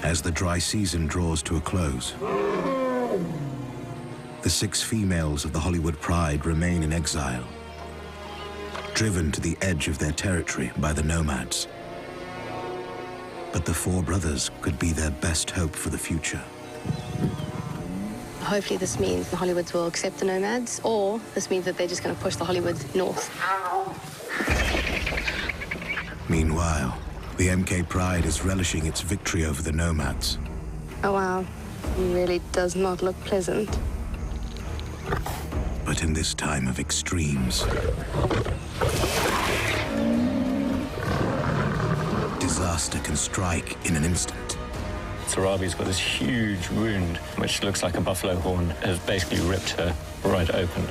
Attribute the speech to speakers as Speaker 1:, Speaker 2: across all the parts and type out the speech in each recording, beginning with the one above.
Speaker 1: As the dry season draws to a close, the 6 females of the Hollywood Pride remain in exile, driven to the edge of their territory by the nomads. But the 4 brothers could be their best hope for the future.
Speaker 2: Hopefully this means the Hollywoods will accept the nomads, or this means that they're just going to push the Hollywoods north.
Speaker 1: Meanwhile, the MK Pride is relishing its victory over the nomads.
Speaker 2: Oh wow, it really does not look pleasant.
Speaker 1: But in this time of extremes, disaster can strike in an instant.
Speaker 3: Surabi's got this huge wound, which looks like a buffalo horn, has basically ripped her right open.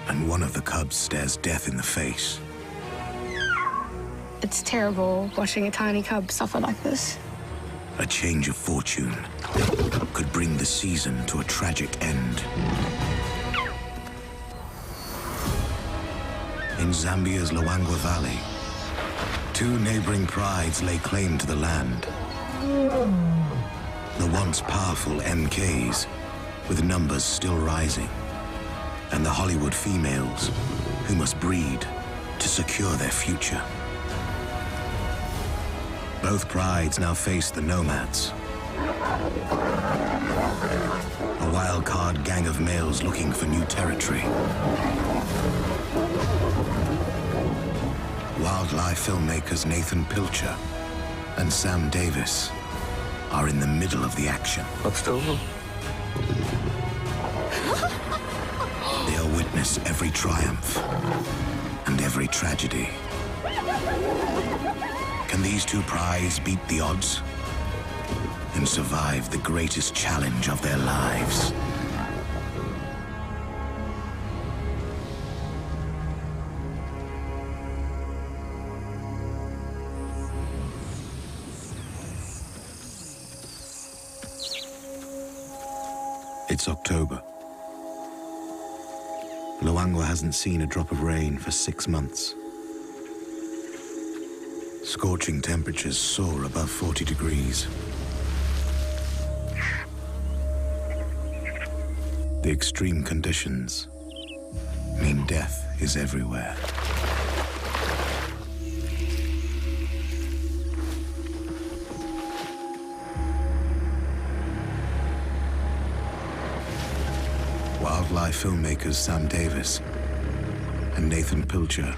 Speaker 1: And one of the cubs stares death in the face.
Speaker 4: It's terrible watching a tiny cub suffer like this.
Speaker 1: A change of fortune could bring the season to a tragic end. In Zambia's Luangwa Valley, 2 neighboring prides lay claim to the land. The once powerful MKs, with numbers still rising, and the Hollywood females, who must breed to secure their future. Both prides now face the nomads, a wild-card gang of males looking for new territory. Wildlife filmmakers Nathan Pilcher and Sam Davis are in the middle of the action. They'll witness every triumph and every tragedy. Can these 2 prides beat the odds and survive the greatest challenge of their lives? It's October. Luangwa hasn't seen a drop of rain for 6 months. Scorching temperatures soar above 40 degrees. The extreme conditions mean death is everywhere. Wildlife filmmakers Sam Davis and Nathan Pilcher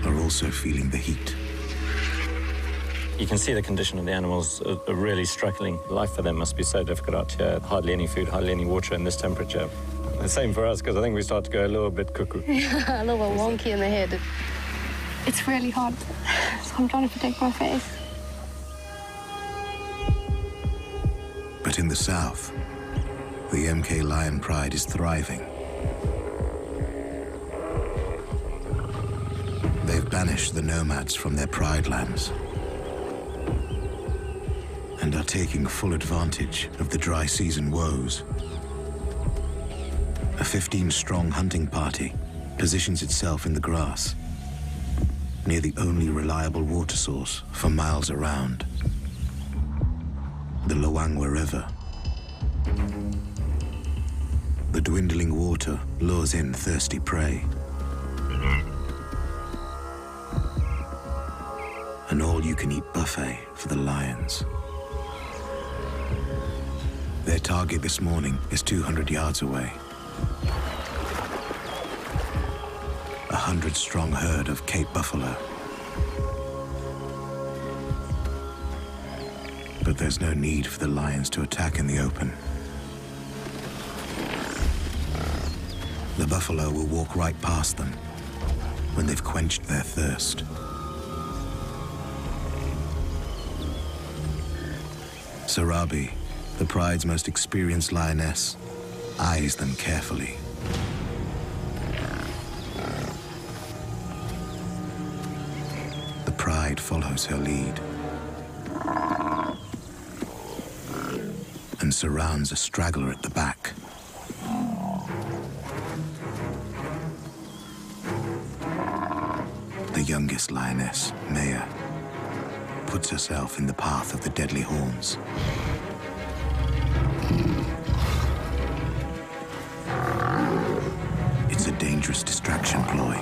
Speaker 1: are also feeling the heat.
Speaker 3: You can see the condition of the animals are really struggling. Life for them must be so difficult out here. Hardly any food, hardly any water in this temperature. The same for us, because I think we start to go a little bit cuckoo.
Speaker 2: A little bit wonky in the head.
Speaker 4: It's really hot, so I'm trying to protect my face.
Speaker 1: But in the south, the MK Lion Pride is thriving. They've banished the nomads from their pride lands and are taking full advantage of the dry season woes. A 15-strong hunting party positions itself in the grass, near the only reliable water source for miles around, the Luangwa River. The dwindling water lures in thirsty prey. An all-you-can-eat buffet for the lions. Their target this morning is 200 yards away. 100-strong herd of Cape buffalo. But there's no need for the lions to attack in the open. The buffalo will walk right past them when they've quenched their thirst. Surabi, the pride's most experienced lioness, eyes them carefully. The pride follows her lead and surrounds a straggler at the back. The youngest lioness, Maya, puts herself in the path of the deadly horns. It's a dangerous distraction ploy.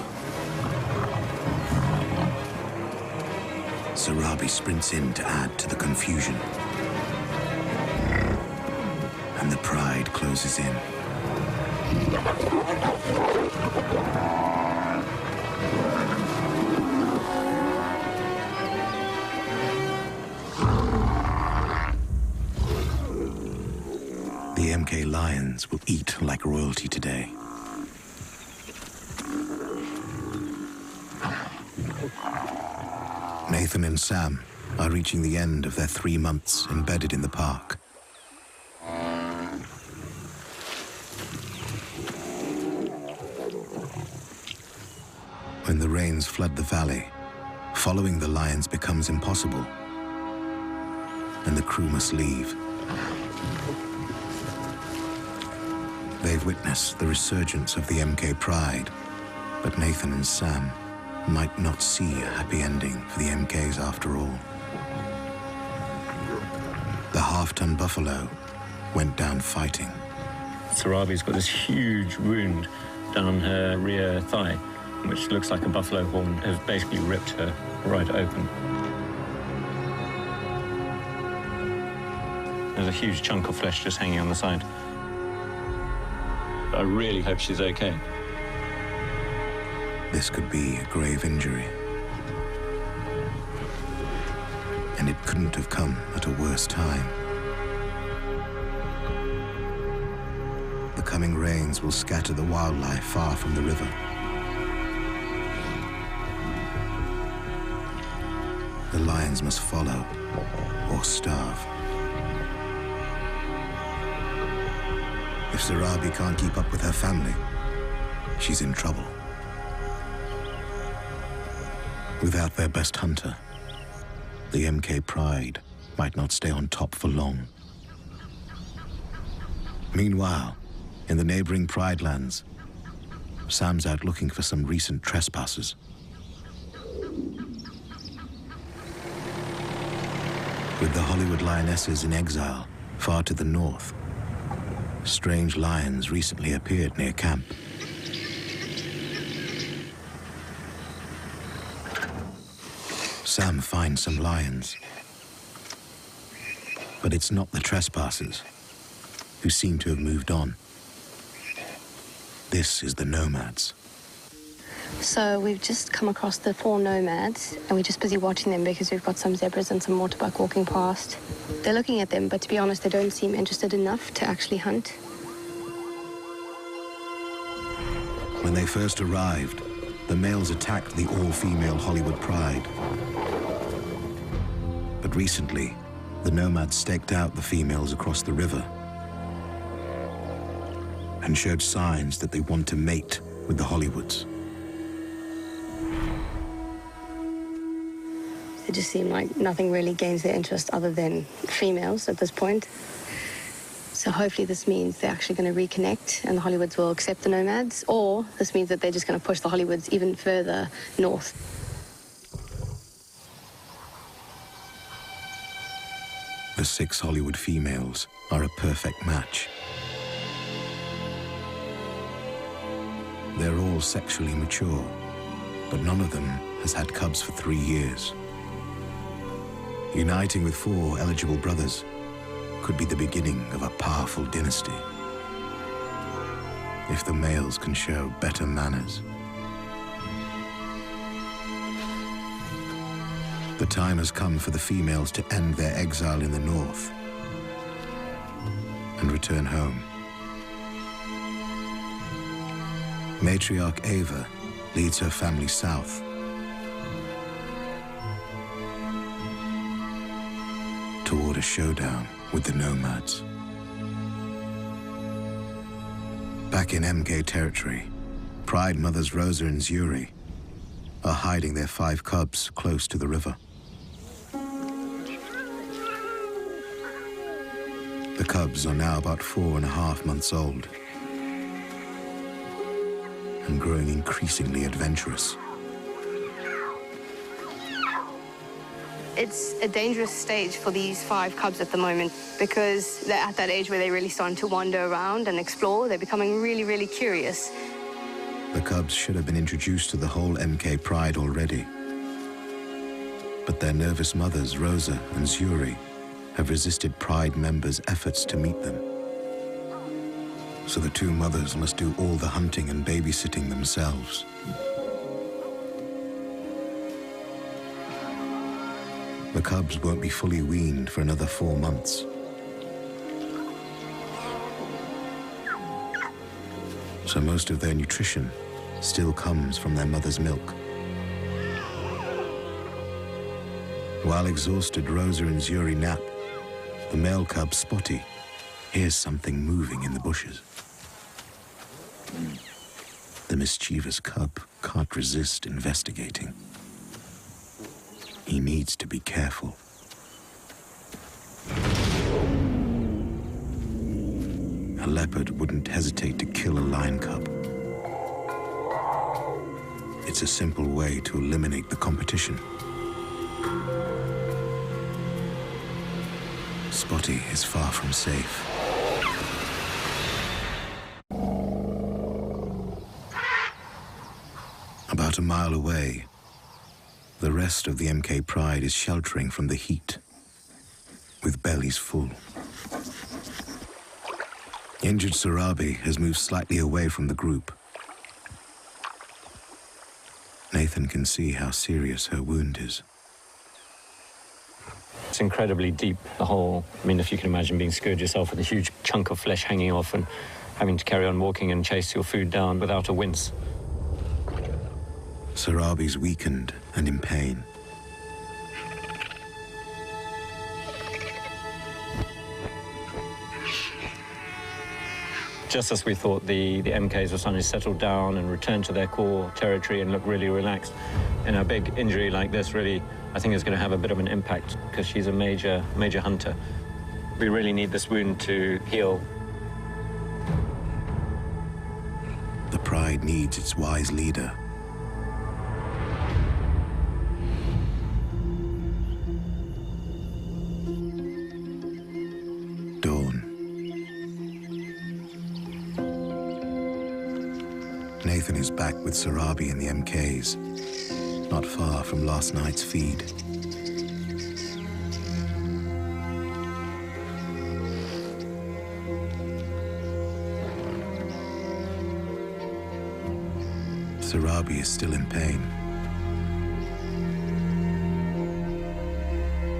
Speaker 1: Surabi sprints in to add to the confusion. And the pride closes in. The MK Lions will eat like royalty today. Nathan and Sam are reaching the end of their 3 months embedded in the park. When the rains flood the valley, following the lions becomes impossible, and the crew must leave. They've witnessed the resurgence of the MK pride, but Nathan and Sam might not see a happy ending for the MKs after all. The half-ton buffalo went down fighting.
Speaker 3: Surabi's got this huge wound down her rear thigh, which looks like a buffalo horn has basically ripped her right open. There's a huge chunk of flesh just hanging on the side. I really hope she's okay.
Speaker 1: This could be a grave injury. And it couldn't have come at a worse time. The coming rains will scatter the wildlife far from the river. The lions must follow or starve. If Surabi can't keep up with her family, she's in trouble. Without their best hunter, the MK pride might not stay on top for long. Meanwhile, in the neighboring pride lands, Sam's out looking for some recent trespassers. With the Hollywood lionesses in exile far to the north, strange lions recently appeared near camp. Sam finds some lions, but it's not the trespassers, who seem to have moved on. This is the nomads.
Speaker 2: So we've just come across the 4 nomads, and we're just busy watching them because we've got some zebras and some waterbuck walking past. They're looking at them, but to be honest, they don't seem interested enough to actually hunt.
Speaker 1: When they first arrived, the males attacked the all-female Hollywood pride. But recently, the nomads staked out the females across the river and showed signs that they want to mate with the Hollywoods.
Speaker 2: They just seem like nothing really gains their interest other than females at this point. So hopefully this means they're actually going to reconnect and the Hollywoods will accept the nomads, or this means that they're just going to push the Hollywoods even further north.
Speaker 1: The 6 Hollywood females are a perfect match. They're all sexually mature, but none of them has had cubs for 3 years. Uniting with 4 eligible brothers could be the beginning of a powerful dynasty, if the males can show better manners. The time has come for the females to end their exile in the north and return home. Matriarch Eva leads her family south. Toward a showdown with the nomads. Back in MK territory, pride mothers Rosa and Zuri are hiding their 5 cubs close to the river. The cubs are now about 4.5 months old and growing increasingly adventurous.
Speaker 2: It's a dangerous stage for these 5 cubs at the moment because they're at that age where they're really starting to wander around and explore. They're becoming really, really curious.
Speaker 1: The cubs should have been introduced to the whole MK pride already. But their nervous mothers, Rosa and Surabi, have resisted pride members' efforts to meet them. So the 2 mothers must do all the hunting and babysitting themselves. The cubs won't be fully weaned for another 4 months. So most of their nutrition still comes from their mother's milk. While exhausted Rosa and Surabi nap, the male cub, Spotty, hears something moving in the bushes. The mischievous cub can't resist investigating. He needs to be careful. A leopard wouldn't hesitate to kill a lion cub. It's a simple way to eliminate the competition. Spotty is far from safe. About a mile away, the rest of the MK pride is sheltering from the heat, with bellies full. Injured Surabi has moved slightly away from the group. Nathan can see how serious her wound is.
Speaker 3: It's incredibly deep, the hole. I mean, if you can imagine being skewered yourself with a huge chunk of flesh hanging off and having to carry on walking and chase your food down without a wince.
Speaker 1: Surabi's weakened and in pain.
Speaker 3: Just as we thought the MKs were starting to settle down and return to their core territory and look really relaxed, and a big injury like this really, I think, is going to have a bit of an impact because she's a major hunter. We really need this wound to heal.
Speaker 1: The pride needs its wise leader. Dawn. Nathan is back with Surabi and the MKs, not far from last night's feed. Surabi is still in pain.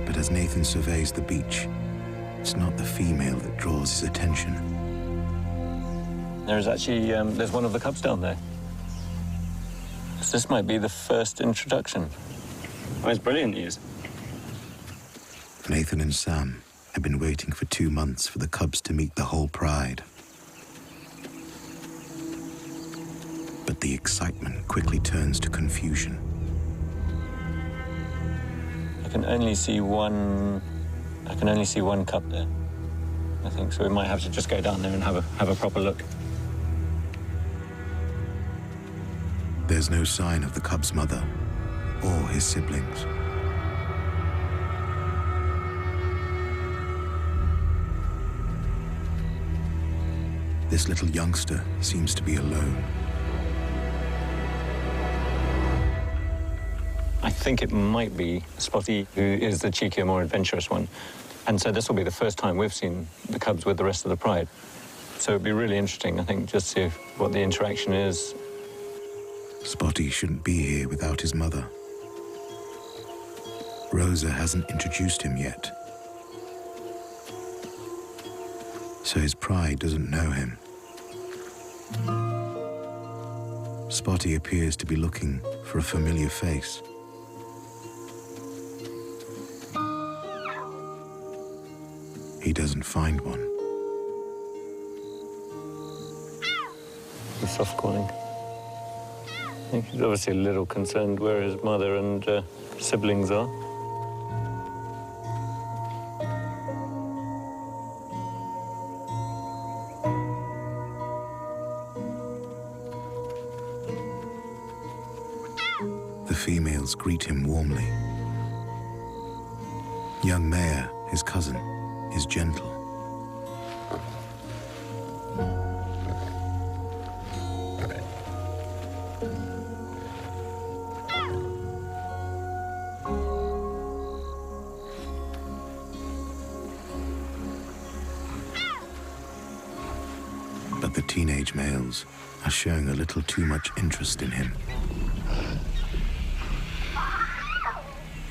Speaker 1: But as Nathan surveys the beach, it's not the female that draws his attention.
Speaker 3: There's actually, there's one of the cubs down there. So this might be the first introduction. Oh, it's brilliant news.
Speaker 1: Nathan and Sam have been waiting for 2 months for the cubs to meet the whole pride. But the excitement quickly turns to confusion.
Speaker 3: I can only see one cub there, I think, so we might have to just go down there and have a proper look.
Speaker 1: There's no sign of the cub's mother or his siblings. This little youngster seems to be alone.
Speaker 3: I think it might be Spotty, who is the cheekier, more adventurous one. And so this will be the first time we've seen the cubs with the rest of the pride. So it'd be really interesting, I think, just to see what the interaction is.
Speaker 1: Spotty shouldn't be here without his mother. Rosa hasn't introduced him yet, so his pride doesn't know him. Spotty appears to be looking for a familiar face. He doesn't find one.
Speaker 3: He's soft calling. I think he's obviously a little concerned where his mother and siblings are.
Speaker 1: The females greet him warmly. Young Maya, his cousin, is gentle. But the teenage males are showing a little too much interest in him.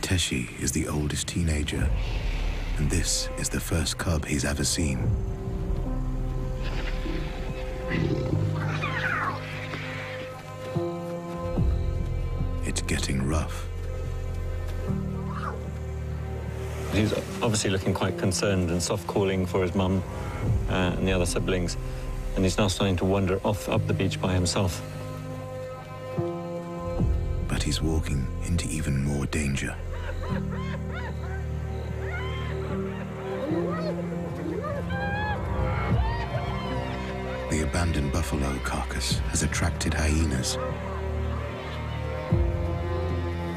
Speaker 1: Teshi is the oldest teenager, and this is the first cub he's ever seen. It's getting rough.
Speaker 3: He's obviously looking quite concerned and soft-calling for his mum and the other siblings, and he's now starting to wander off up the beach by himself.
Speaker 1: But he's walking into even more danger. The abandoned buffalo carcass has attracted hyenas.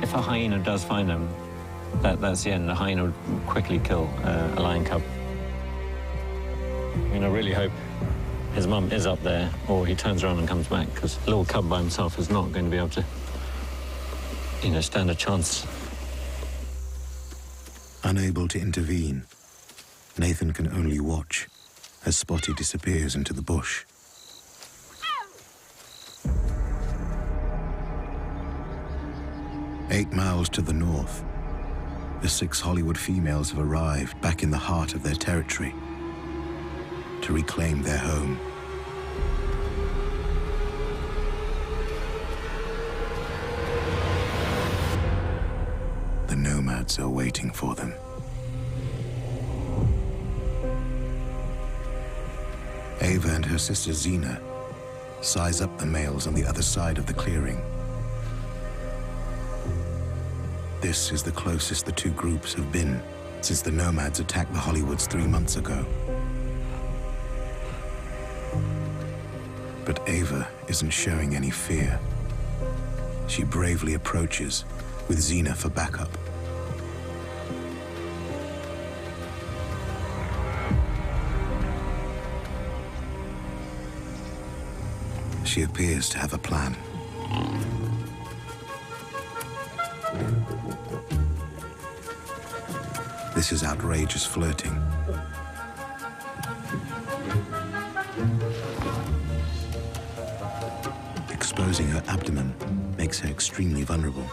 Speaker 3: If a hyena does find him, that's the end. The hyena would quickly kill a lion cub. I mean, I really hope his mum is up there, or he turns around and comes back, because a little cub by himself is not going to be able to, stand a chance.
Speaker 1: Unable to intervene, Nathan can only watch as Spotty disappears into the bush. Eight miles to the north, the 6 Hollywood females have arrived back in the heart of their territory to reclaim their home. The nomads are waiting for them. Ava and her sister Zena size up the males on the other side of the clearing. This is the closest the two groups have been since the nomads attacked the Hollywoods 3 months ago. But Ava isn't showing any fear. She bravely approaches with Zena for backup. She appears to have a plan. This is outrageous flirting. Exposing her abdomen makes her extremely vulnerable.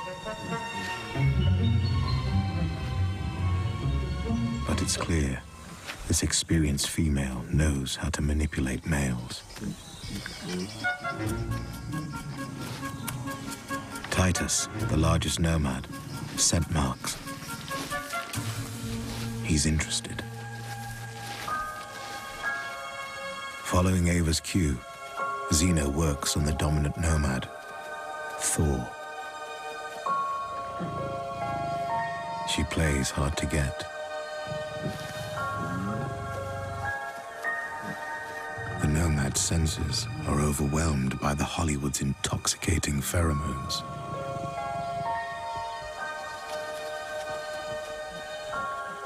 Speaker 1: But it's clear, this experienced female knows how to manipulate males. Titus, the largest nomad, scent marks. He's interested. Following Ava's cue, Zena works on the dominant nomad, Thor. She plays hard to get. The nomad's senses are overwhelmed by the Hollywood's intoxicating pheromones.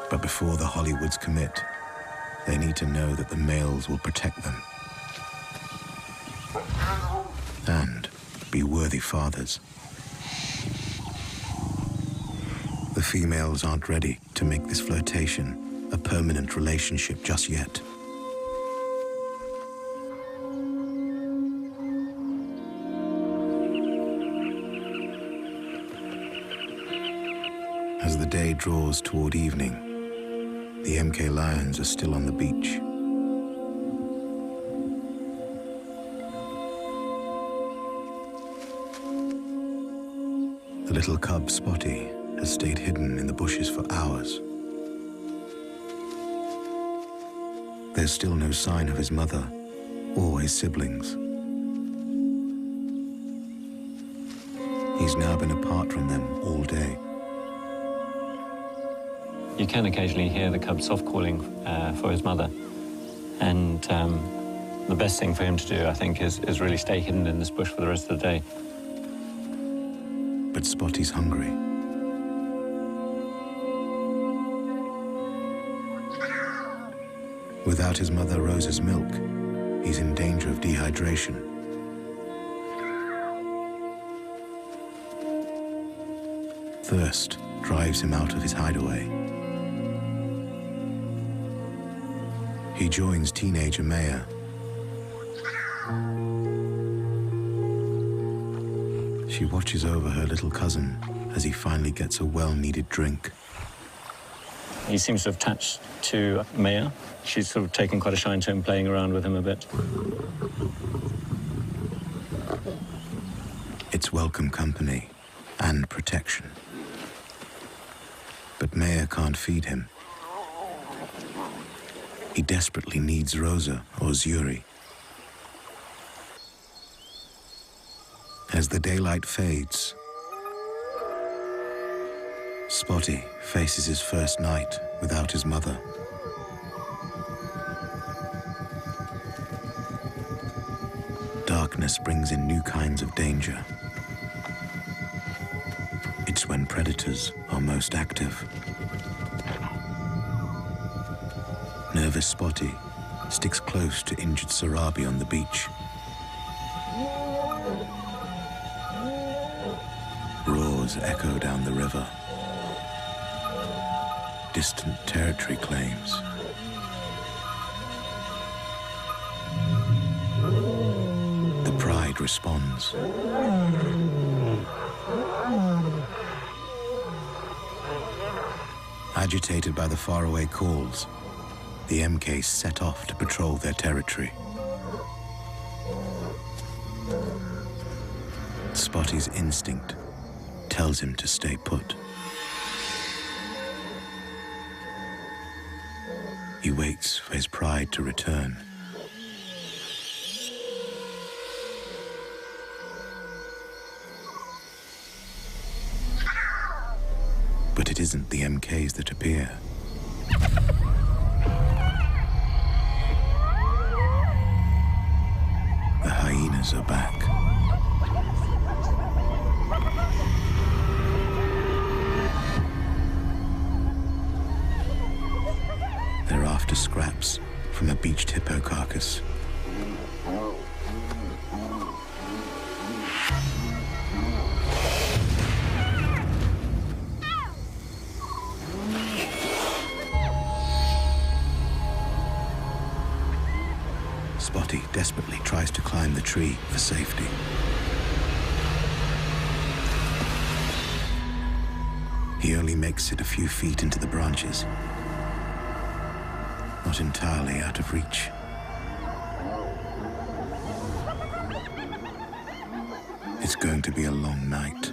Speaker 1: But before the Hollywoods commit, they need to know that the males will protect them and be worthy fathers. The females aren't ready to make this flirtation a permanent relationship just yet. As the day draws toward evening, the MK lions are still on the beach. The little cub Spotty has stayed hidden in the bushes for hours. There's still no sign of his mother or his siblings. He's now been apart from them all day.
Speaker 3: You can occasionally hear the cub soft-calling for his mother. And the best thing for him to do, I think, is really stay hidden in this bush for the rest of the day.
Speaker 1: But Spotty's hungry. Without his mother Rose's milk, he's in danger of dehydration. Thirst drives him out of his hideaway. He joins teenager Maya. She watches over her little cousin as he finally gets a well-needed drink.
Speaker 3: He seems to have attached to Maya. She's sort of taken quite a shine to him, playing around with him a bit.
Speaker 1: It's welcome company and protection. But Maya can't feed him. He desperately needs Rosa or Zuri. As the daylight fades, Spotty faces his first night without his mother. Darkness brings in new kinds of danger. It's when predators are most active. Nervous Spotty sticks close to injured Surabi on the beach. Roars echo down the river. Distant territory claims. The pride responds. Agitated by the faraway calls, the MKs set off to patrol their territory. Spotty's instinct tells him to stay put. He waits for his pride to return. But it isn't the MKs that appear. The hyenas are back. They're after scraps from a beached hippo carcass. Spotty desperately tries to climb the tree for safety. He only makes it a few feet into the branches. Not entirely out of reach. It's going to be a long night.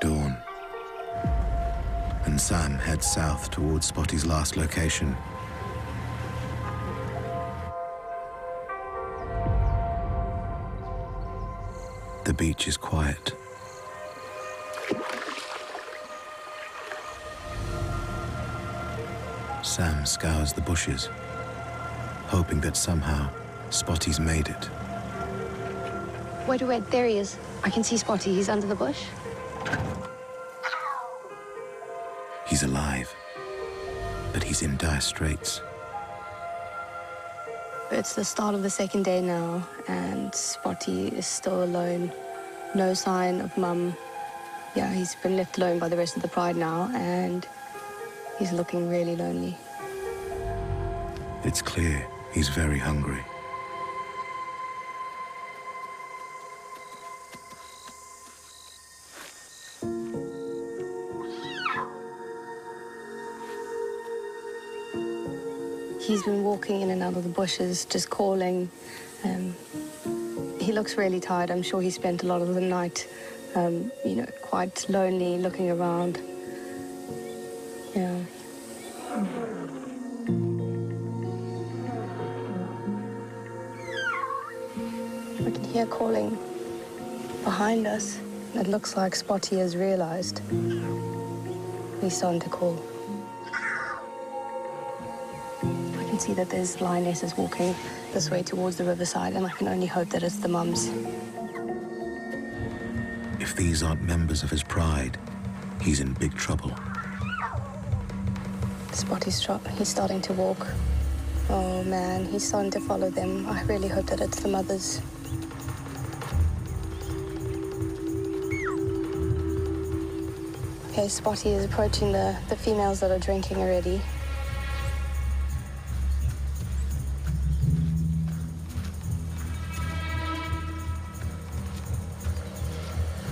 Speaker 1: Dawn. And Sam heads south towards Spotty's last location. The beach is quiet. Sam scours the bushes, hoping that somehow Spotty's made it.
Speaker 2: Wait, there he is. I can see Spotty. He's under the bush.
Speaker 1: He's alive, but he's in dire straits.
Speaker 2: It's the start of the second day now, and Spotty is still alone. No sign of Mum. Yeah, he's been left alone by the rest of the pride now, and he's looking really lonely.
Speaker 1: It's clear he's very hungry.
Speaker 2: He's been walking in and out of the bushes, just calling. He looks really tired. I'm sure he spent a lot of the night, quite lonely, looking around. Yeah. I can hear calling behind us. It looks like Spotty has realized. He's starting to call. See that there's lionesses walking this way towards the riverside, and I can only hope that it's the mums.
Speaker 1: If these aren't members of his pride, he's in big trouble.
Speaker 2: Spotty's he's starting to walk. Oh man, he's starting to follow them. I really hope that it's the mothers. Okay, Spotty is approaching the females that are drinking already.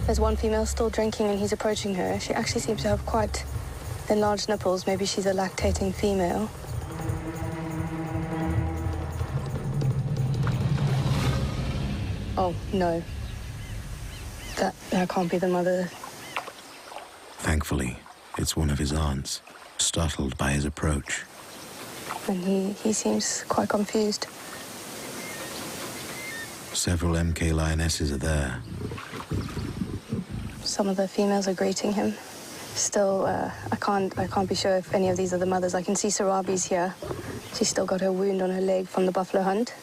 Speaker 2: There's one female still drinking and he's approaching her. She actually seems to have quite enlarged nipples. Maybe she's a lactating female. Oh, no. That can't be the mother.
Speaker 1: Thankfully, it's one of his aunts, startled by his approach.
Speaker 2: And he seems quite confused.
Speaker 1: Several MK lionesses are there.
Speaker 2: Some of the females are greeting him. Still, I can't be sure if any of these are the mothers. I can see Surabi's here. She's still got her wound on her leg from the buffalo hunt.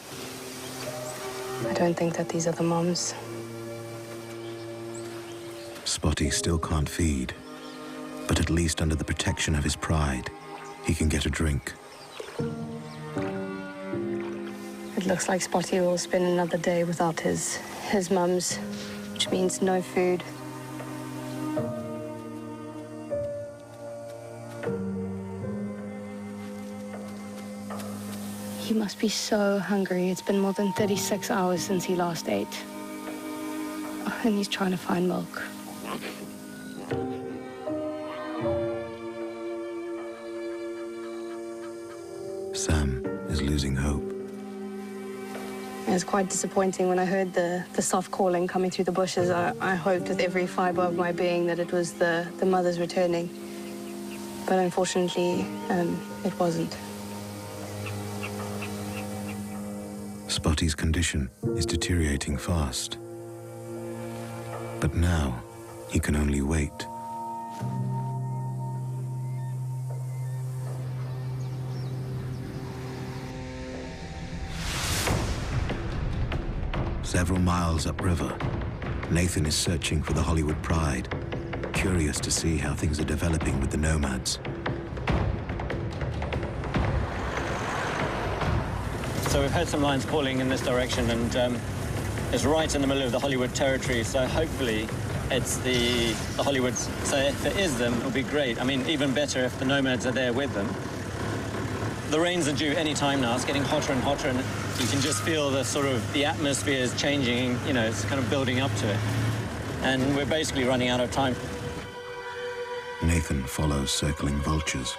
Speaker 2: I don't think that these are the moms.
Speaker 1: Spotty still can't feed, but at least under the protection of his pride, he can get a drink.
Speaker 2: It looks like Spotty will spend another day without his mums, which means no food. He must be so hungry. It's been more than 36 hours since he last ate. And he's trying to find milk.
Speaker 1: Sam is losing hope.
Speaker 2: It was quite disappointing when I heard the soft calling coming through the bushes. I hoped with every fiber of my being that it was the mothers returning. But unfortunately, it wasn't.
Speaker 1: Spotty's condition is deteriorating fast. But now, he can only wait. Several miles upriver, Nathan is searching for the Hollywood Pride, curious to see how things are developing with the nomads.
Speaker 3: So we've heard some lions calling in this direction, and it's right in the middle of the Hollywood territory, so hopefully it's the Hollywoods. So if it is them, it'll be great. I mean, even better if the nomads are there with them. The rains are due any time now. It's getting hotter and hotter, and you can just feel the atmosphere is changing. You know, it's kind of building up to it. And we're basically running out of time.
Speaker 1: Nathan follows circling vultures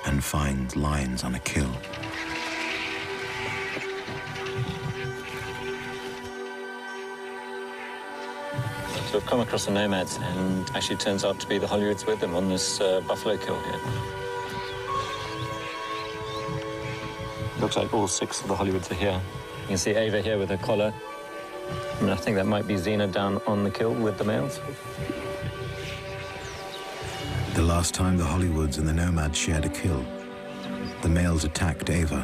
Speaker 1: and finds lions on a kill.
Speaker 3: So we've come across the nomads, and actually turns out to be the Hollywoods with them on this buffalo kill here. Looks like all 6 of the Hollywoods are here. You can see Ava here with her collar. And I think that might be Xena down on the kill with the males.
Speaker 1: The last time the Hollywoods and the nomads shared a kill, the males attacked Ava.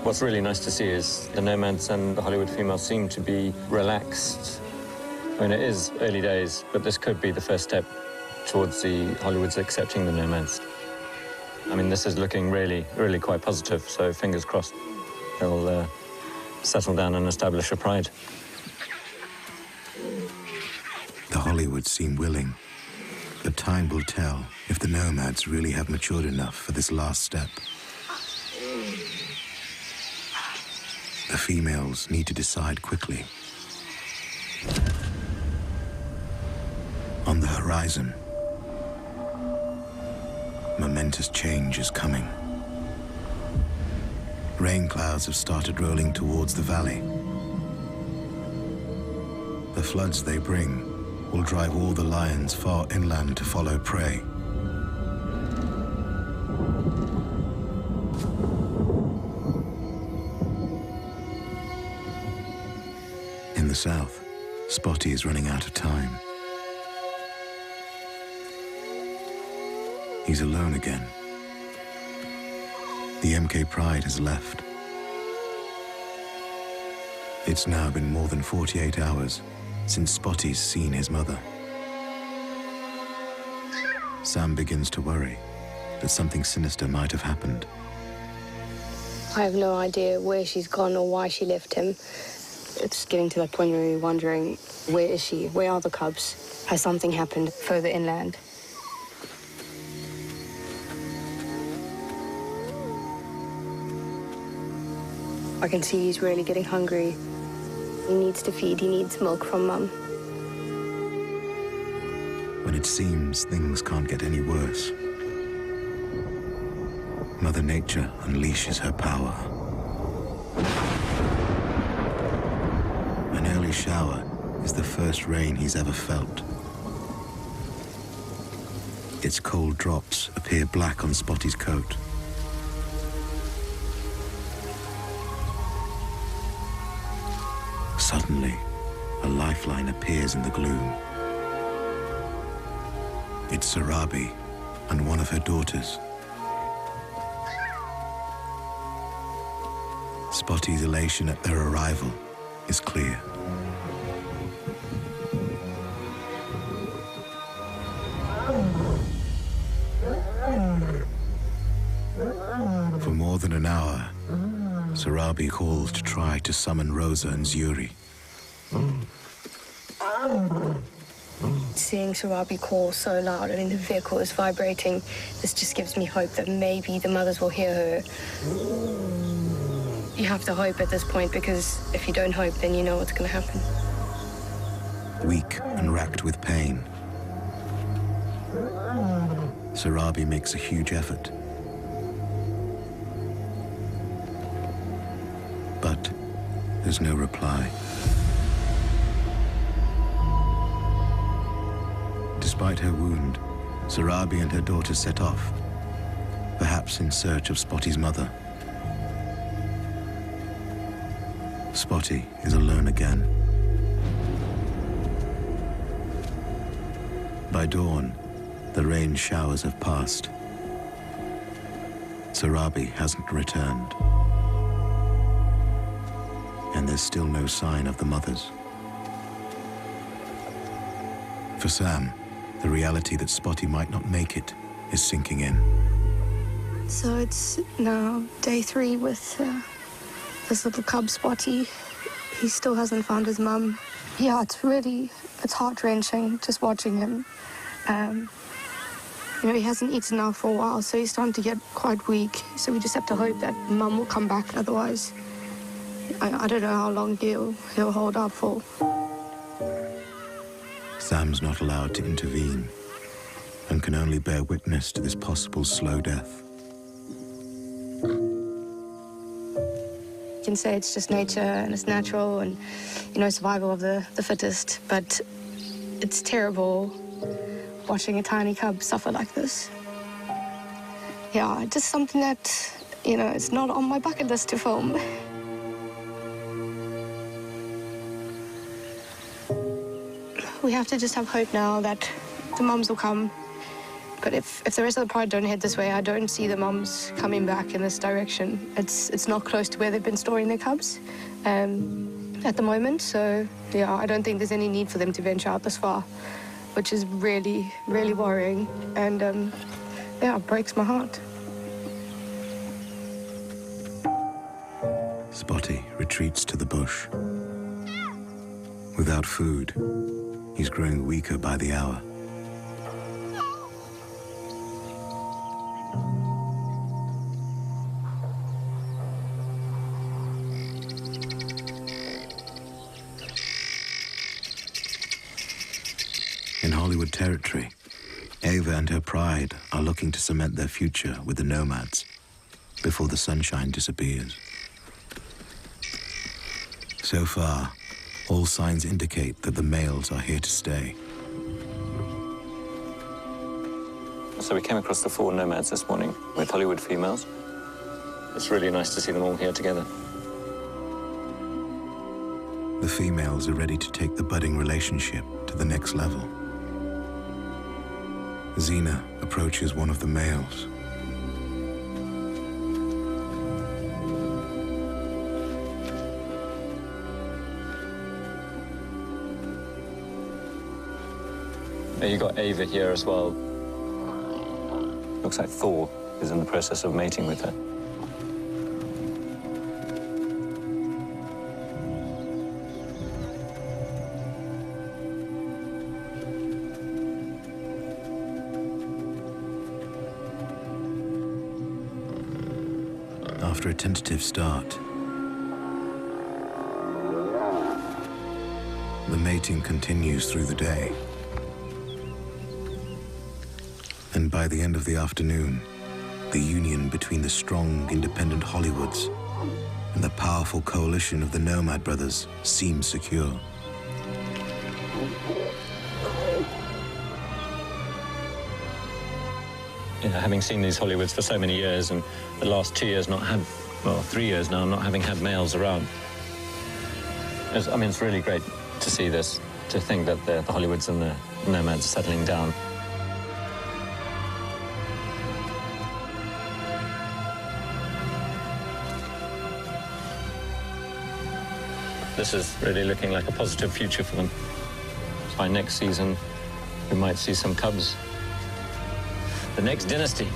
Speaker 3: What's really nice to see is the nomads and the Hollywood females seem to be relaxed. I mean, it is early days, but this could be the first step towards the Hollywoods accepting the nomads. I mean, this is looking really, really quite positive, so fingers crossed they'll settle down and establish a pride.
Speaker 1: The Hollywoods seem willing, but time will tell if the nomads really have matured enough for this last step. The females need to decide quickly. On the horizon, momentous change is coming. Rain clouds have started rolling towards the valley. The floods they bring will drive all the lions far inland to follow prey. In the south, Spotty is running out of time. He's alone again. The MK Pride has left. It's now been more than 48 hours since Spotty's seen his mother. Sam begins to worry that something sinister might have happened.
Speaker 2: I have no idea where she's gone or why she left him. It's getting to that point where you're wondering, where is she? Where are the cubs? Has something happened further inland? I can see he's really getting hungry. He needs to feed, he needs milk from Mum.
Speaker 1: When it seems things can't get any worse, Mother Nature unleashes her power. An early shower is the first rain he's ever felt. Its cold drops appear black on Spotty's coat. Suddenly, a lifeline appears in the gloom. It's Surabi and one of her daughters. Spotty's elation at their arrival is clear. For more than an hour, Surabi calls to try to summon Rosa and Zuri.
Speaker 2: Seeing Surabi call so loud, I mean, the vehicle is vibrating. This just gives me hope that maybe the mothers will hear her. You have to hope at this point, because if you don't hope, then you know what's going to happen.
Speaker 1: Weak and racked with pain, Surabi makes a huge effort. But there's no reply. Despite her wound, Surabi and her daughter set off, perhaps in search of Spotty's mother. Spotty is alone again. By dawn, the rain showers have passed. Surabi hasn't returned. And there's still no sign of the mothers. For Sam, the reality that Spotty might not make it is sinking in.
Speaker 4: So it's now day 3 with this little cub Spotty. He still hasn't found his mum. Yeah, it's heart-wrenching just watching him. He hasn't eaten now for a while, so he's starting to get quite weak. So we just have to hope that Mum will come back. Otherwise, I don't know how long he'll hold up for.
Speaker 1: Sam's not allowed to intervene and can only bear witness to this possible slow death.
Speaker 2: You can say it's just nature and it's natural and, survival of the fittest, but it's terrible watching a tiny cub suffer like this. Yeah, just something that, it's not on my bucket list to film. We have to just have hope now that the mums will come. But if the rest of the pride don't head this way, I don't see the mums coming back in this direction. It's not close to where they've been storing their cubs at the moment. So, yeah, I don't think there's any need for them to venture out this far, which is really, really worrying. And, it breaks my heart.
Speaker 1: Spotty retreats to the bush. Without food, he's growing weaker by the hour. In Hollywood territory, Ava and her pride are looking to cement their future with the nomads before the sunshine disappears. So far, all signs indicate that the males are here to stay.
Speaker 3: So we came across the 4 nomads this morning with Hollywood females. It's really nice to see them all here together.
Speaker 1: The females are ready to take the budding relationship to the next level. Xena approaches one of the males.
Speaker 3: You got Ava here as well. Looks like Thor is in the process of mating with her.
Speaker 1: After a tentative start, the mating continues through the day. And by the end of the afternoon, the union between the strong, independent Hollywoods and the powerful coalition of the Nomad brothers seems secure.
Speaker 3: You know, having seen these Hollywoods for so many years, and the last 2 years not had, well, 3 years now, not having had males around. I mean, it's really great to see this, to think that the Hollywoods and the Nomads are settling down. This is really looking like a positive future for them. By next season, we might see some cubs. The next dynasty.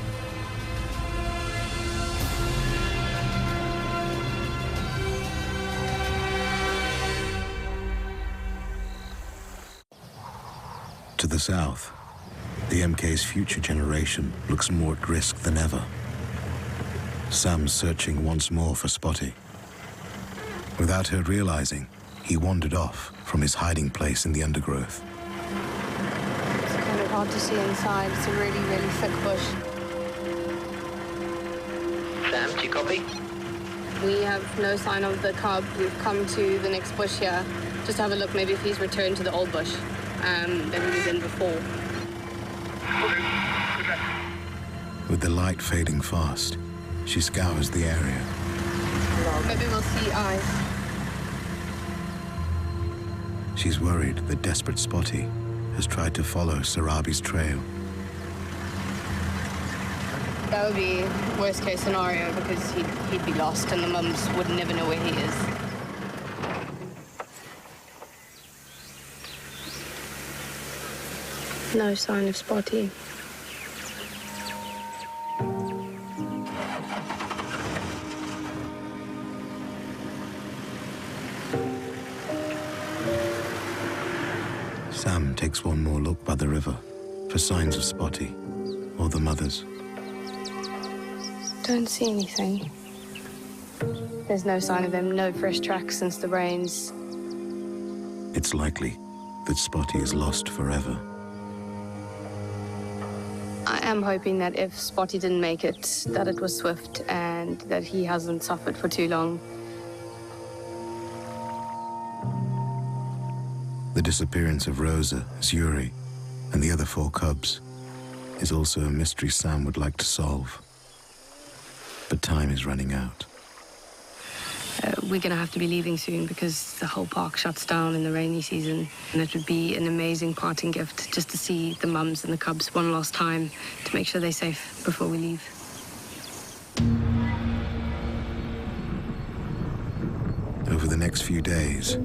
Speaker 1: To the south, the MK's future generation looks more at risk than ever. Sam's searching once more for Spotty. Without her realizing, he wandered off from his hiding place in the undergrowth.
Speaker 2: It's kind of hard to see inside. It's a really, really thick bush.
Speaker 5: Sam, do you copy?
Speaker 2: We have no sign of the cub. We've come to the next bush here just to have a look, maybe if he's returned to the old bush that he was in before.
Speaker 1: With the light fading fast, she scours the area.
Speaker 2: Maybe we'll see eyes.
Speaker 1: She's worried that desperate Spotty has tried to follow Surabi's trail.
Speaker 2: That would be worst case scenario because he'd be lost and the mums would never know where he is. No sign of Spotty.
Speaker 1: Sam takes one more look by the river for signs of Spotty or the mothers.
Speaker 2: Don't see anything. There's no sign of them, no fresh tracks since the rains.
Speaker 1: It's likely that Spotty is lost forever.
Speaker 2: I am hoping that if Spotty didn't make it, that it was swift and that he hasn't suffered for too long.
Speaker 1: The disappearance of Rosa, Surabi, and the other 4 cubs is also a mystery Sam would like to solve. But time is running out.
Speaker 2: We're going to have to be leaving soon because the whole park shuts down in the rainy season. And it would be an amazing parting gift just to see the mums and the cubs one last time to make sure they're safe before we leave.
Speaker 1: Over the next few days,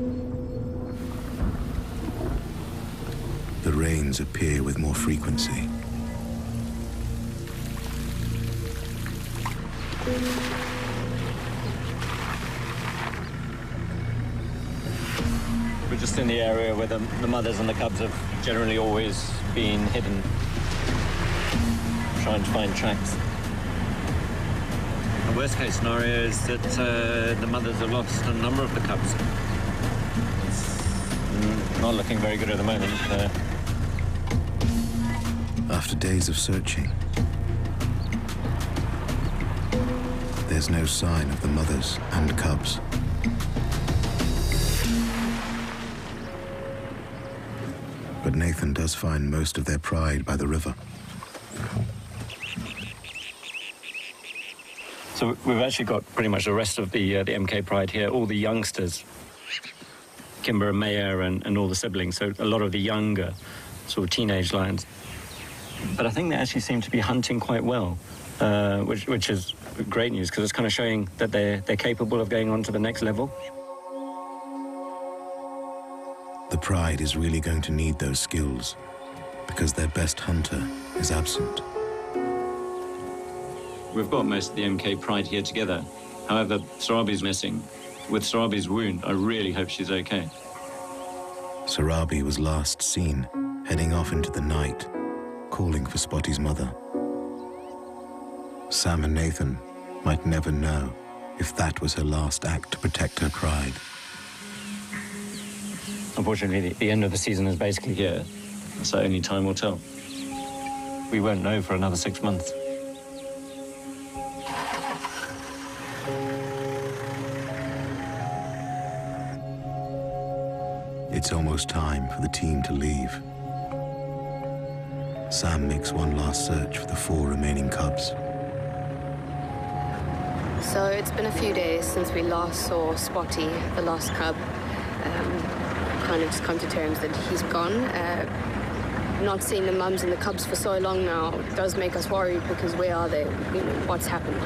Speaker 1: the rains appear with more frequency.
Speaker 3: We're just in the area where the mothers and the cubs have generally always been hidden, trying to find tracks. The worst case scenario is that the mothers have lost a number of the cubs. It's not looking very good at the moment.
Speaker 1: After days of searching, there's no sign of the mothers and cubs. But Nathan does find most of their pride by the river.
Speaker 3: So we've actually got pretty much the rest of the MK pride here, all the youngsters, Kimber and Maya and all the siblings, so a lot of the younger sort of teenage lions. But I think they actually seem to be hunting quite well, which is great news because it's kind of showing that they're capable of going on to the next level.
Speaker 1: The pride is really going to need those skills because their best hunter is absent.
Speaker 3: We've got most of the MK Pride here together. However, Surabi's missing. With Surabi's wound, I really hope she's okay.
Speaker 1: Surabi was last seen heading off into the night, calling for Spotty's mother. Sam and Nathan might never know if that was her last act to protect her pride.
Speaker 3: Unfortunately, the end of the season is basically here, so only time will tell. We won't know for another 6 months.
Speaker 1: It's almost time for the team to leave. Sam makes one last search for the 4 remaining cubs.
Speaker 2: So it's been a few days since we last saw Spotty, the last cub. Kind of just come to terms that he's gone. Not seeing the mums and the cubs for so long now does make us worried, because where are they? You know, what's happened?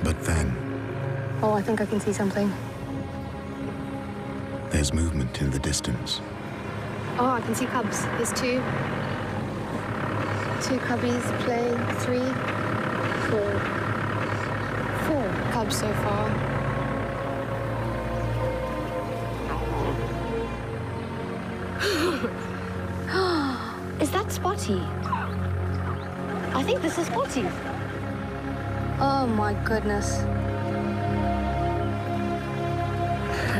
Speaker 1: But then,
Speaker 2: Oh, I think I can see something.
Speaker 1: there's movement in the distance.
Speaker 2: Oh, I can see cubs. There's 2 cubbies playing, 3, 4. 4 cubs so far. Is that Spotty? I think this is Spotty. Oh my goodness.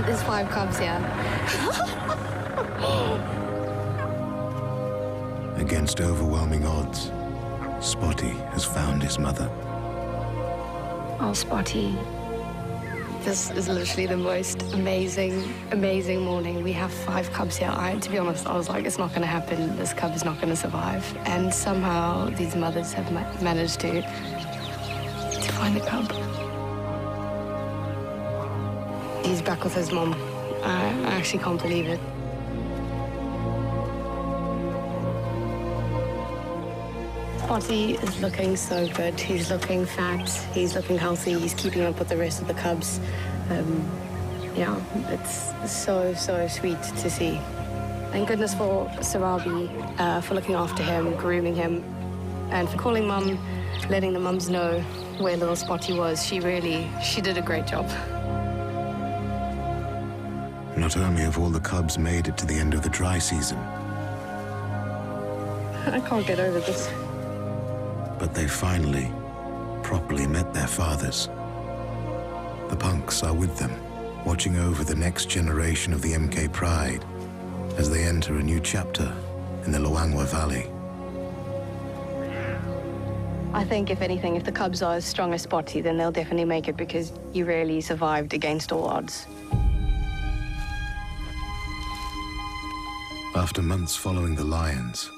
Speaker 2: There's 5 cubs here.
Speaker 1: Against overwhelming odds, Spotty has found his mother.
Speaker 2: Oh, Spotty. This is literally the most amazing morning. We have 5 cubs here. To be honest, I was like, it's not going to happen. This cub is not going to survive. And somehow these mothers have managed to find the cub. He's back with his mom. I actually can't believe it. Spotty is looking so good. He's looking fat, he's looking healthy, he's keeping up with the rest of the cubs. Yeah, it's so sweet to see. Thank goodness for Surabi, for looking after him, grooming him, and for calling Mum, letting the mums know where little Spotty was. She did a great job.
Speaker 1: Not only have all the cubs made it to the end of the dry season,
Speaker 2: I can't get over this.
Speaker 1: but they finally properly met their fathers. The punks are with them, watching over the next generation of the MK Pride as they enter a new chapter in the Luangwa Valley.
Speaker 2: I think, if anything, if the cubs are as strong as Spotty, then they'll definitely make it, because you really survived against all odds.
Speaker 1: After months following the lions,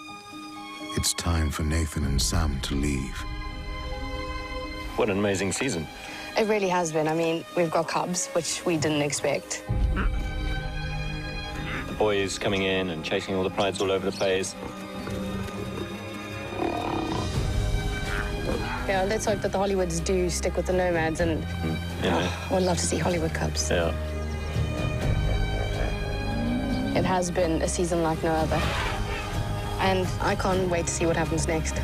Speaker 1: it's time for Nathan and Sam to leave.
Speaker 3: What an amazing season.
Speaker 2: It really has been. I mean, we've got cubs, which we didn't expect.
Speaker 3: The boys coming in and chasing all the prides all over the place.
Speaker 2: Yeah, let's hope that the Hollywoods do stick with the nomads, and we'd love to see Hollywood cubs.
Speaker 3: Yeah.
Speaker 2: It has been a season like no other. And I can't wait to see what happens next.